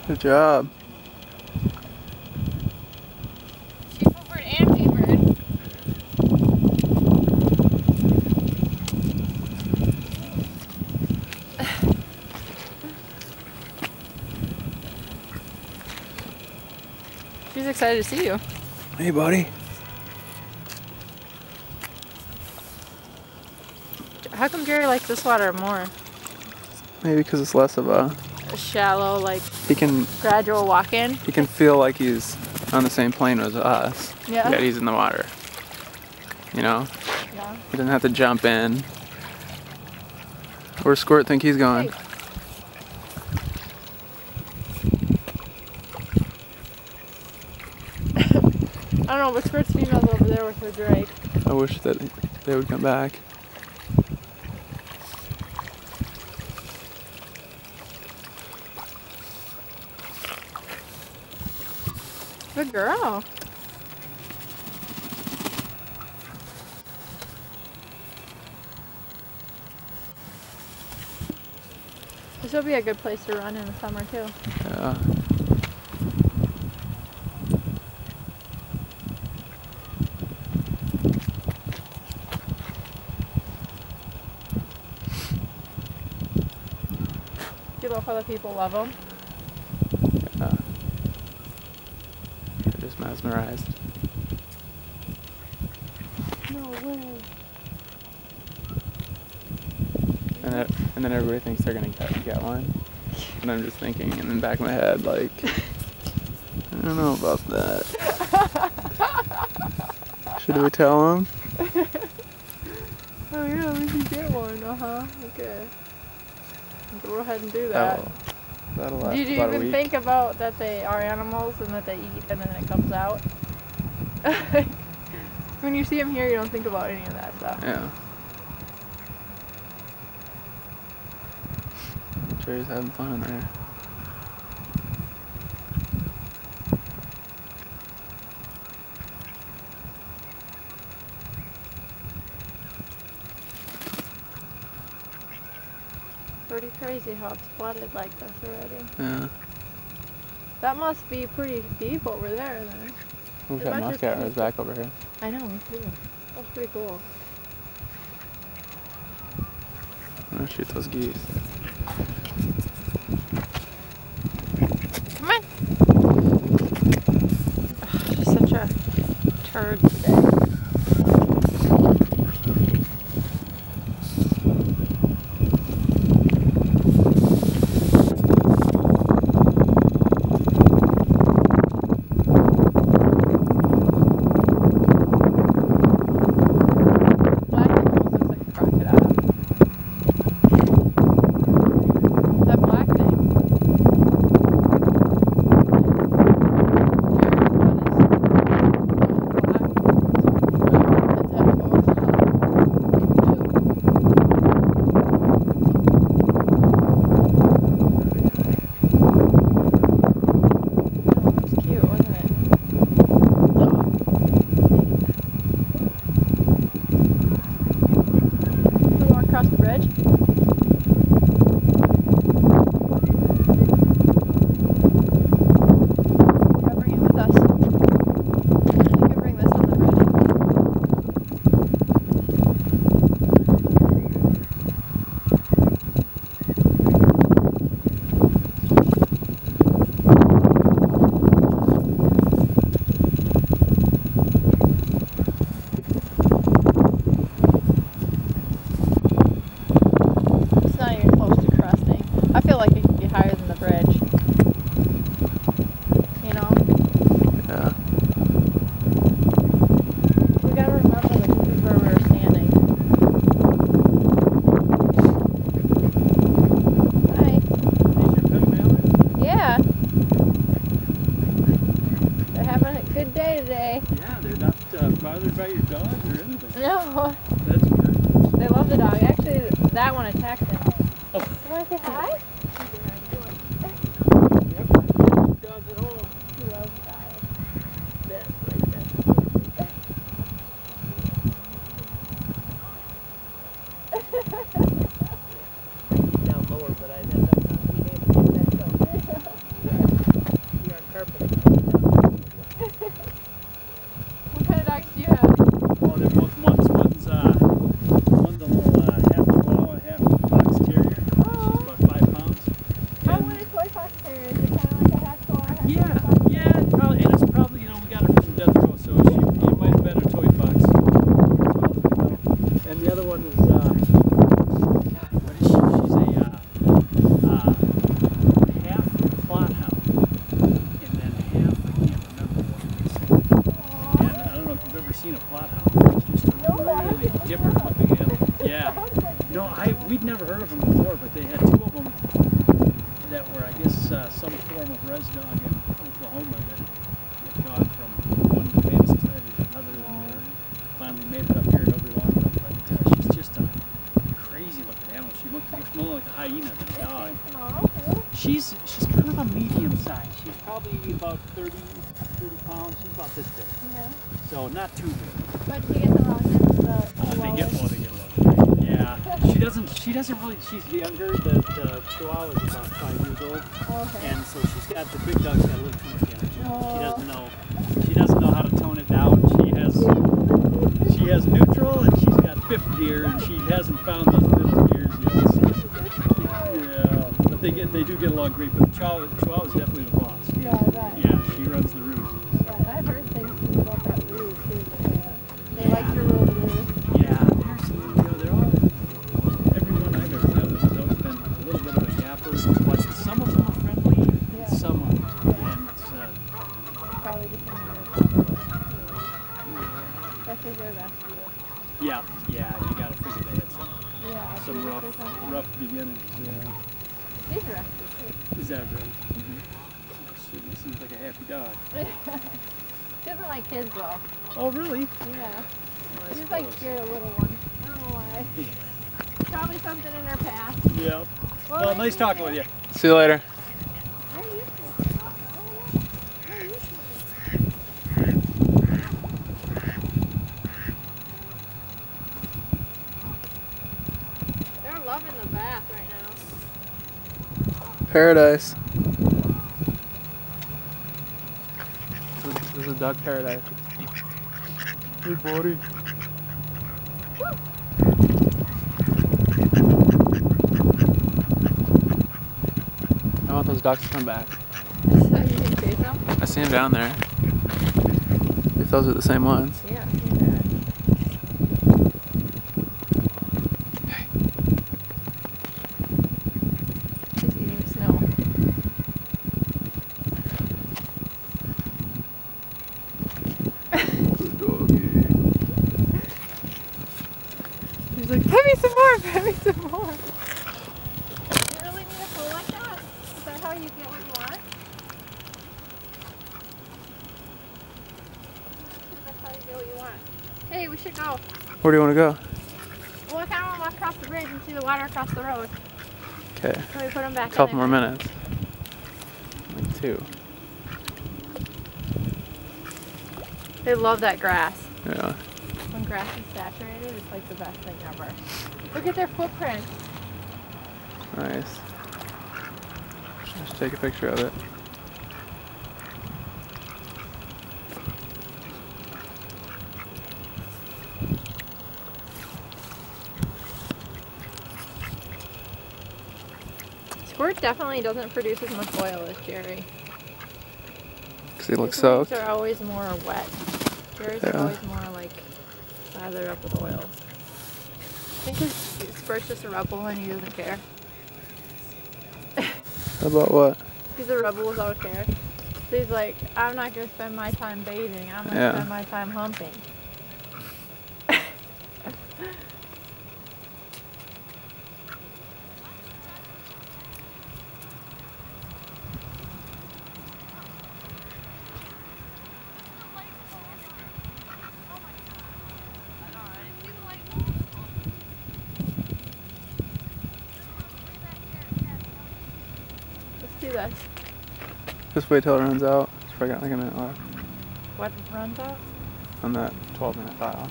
Good job. Shakopee and P-bird. She's excited to see you. Hey, buddy. How come Jerry likes this water more? Maybe because it's less of a Shallow, like he can gradual walk-in. he can feel like he's on the same plane as us. Yeah. Yet he's in the water. You know? Yeah. He doesn't have to jump in. Where's Squirt think he's going? Hey. I don't know, but Squirt's female's over there with her Drake. I wish that they would come back. Good girl. This will be a good place to run in the summer too. Yeah. You love how the people love them. Yeah. They're just mesmerized. No way. And then everybody thinks they're gonna get one. And I'm just thinking in the back of my head, like, I don't know about that. Should we tell them? Oh yeah, we should get one. Okay. Go ahead and do that. That'll last Did you about a even week. think about that they are animals and that they eat and then it comes out? When you see them here, you don't think about any of that stuff. Yeah. Jerry's having fun there. Pretty crazy how it's flooded like this already. Yeah. That must be pretty deep over there then. We've It got must just muscat be- rose back over here. I know, me too. That's pretty cool. I'm gonna shoot those geese. Come on. Ugh, she's such a turd today. Black almost looks like a crocodile. That black thing. Across the bridge. Yeah, bring it with us. You can bring this on the bridge. It's not even close to cresting. I feel like it could be higher than the bridge. You know? Yeah. We gotta remember that this is where we were standing. Hi. Yeah. They're having a good day today. Yeah, they're not bothered by your dogs or anything. No. That's good. They love the dog. Actually, that one attacked him. Oh. You want to say hi? Yep. Dogs at home. He loves guys. That's right. Down lower, but I'd end up not being able to get back up. seen a flathound. It's just No, a I really haven't. different looking animal. Yeah. No, we'd never heard of them before, but they had two of them that were, I guess, some form of res dog in Oklahoma that got from one man society to another, and they finally made it up here. Nobody wanted them, but she's just a crazy looking animal. She looks more like a hyena than a dog. Is she small too? She's kind of a medium size. She's probably about 30 pounds. She's about this big. Yeah. So not too big. But she gets along with the They get Chihuahuas. along. Yeah. She doesn't really, she's younger. The Chihuahua is about 5 years old. Oh, okay. And so the big dog's got a little too much energy. Oh. She doesn't know how to tone it down. She has neutral and she's got fifth gear, and she hasn't found those middle gears yet. So, yeah. But they do get along great. But the Chihuahua's definitely the boss. Yeah, I bet. Yeah, she runs the roost. Yeah, I've heard things about that roost too. They like to rule the roost. Yeah, they're all, everyone I've ever dealt with has always been a little bit of a yapper, but some of them are friendly, Yeah. and some aren't. And it's, Probably depending on especially their rescue. yeah, you gotta figure they had Yeah. some rough beginnings, yeah. These are rescues Is that right? Certainly seems like a happy dog. too. She doesn't like kids though. Oh, really? Yeah. Well, I She's like suppose. scared of little ones. I don't know why. Probably something in her past. Yeah. Well, nice talking with you. See you later. Where are you from? Where are you from? They're loving the bath right now. Paradise. This is duck paradise. Hey, buddy. I want those ducks to come back. So you can chase them? I see them down there. If those are the same ones. Yeah. He's eating snow. Good doggy. He's like, pet me some more, pet me some more. You really need a pool like that? Is that how you get what you want? That's how you get what you want. Hey, we should go. Where do you want to go? Well, I kind of want to walk across the bridge and see the water across the road. Okay. Can we put them back A couple more in there? minutes. Like 2. They love that grass. Yeah. When grass is saturated, it's like the best thing ever. Look at their footprint. Nice. Just take a picture of it. Squirt definitely doesn't produce as much oil as Jerry. Because he looks His soaked. legs are always more wet. Jerry's Yeah. are always more like slathered up with oil. I think Squirt's just a rebel and he doesn't care. About what? He's a rebel without a care. So he's like, I'm not going to spend my time bathing. I'm going to Yeah. spend my time humping. Let's do this. Just wait till it runs out. It's probably got like a minute left What runs out? on that 12-minute file.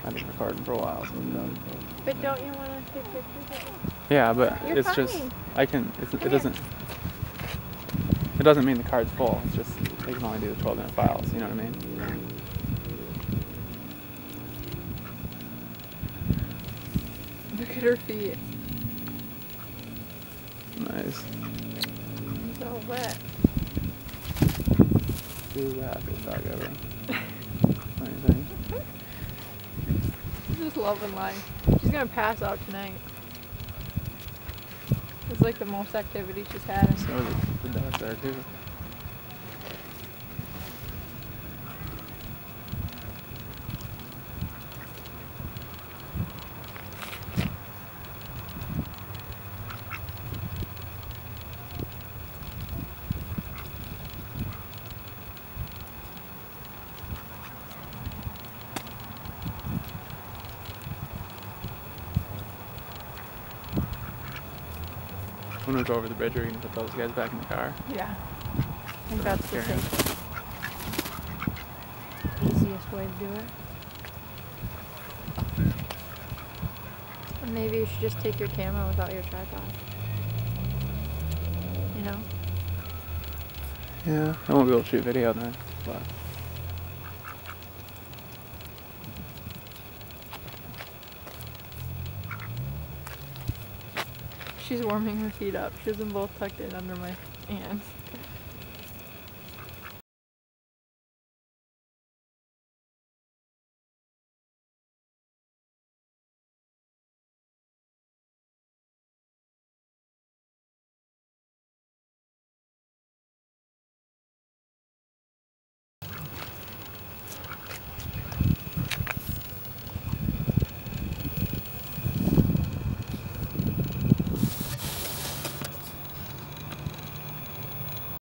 I've been recording for a while, so it does. But don't you want to take pictures of it? Yeah, but You're it's just fine. I can. It Come doesn't. It doesn't mean the card's full. It's just they can only do the 12-minute files. You know what I mean? Look at her feet. Nice. So wet. Who's the happiest dog ever? Anything? She's just loving life. She's gonna pass out tonight. It's like the most activity she's had. So the ducks are too. When we go over the bridge, are we gonna put those guys back in the car? Yeah. I think So that's the scary. safest, easiest way to do it. And maybe you should just take your camera without your tripod. You know? Yeah, I won't be able to shoot video then, but. She's warming her feet up. She has them both tucked in under my hands.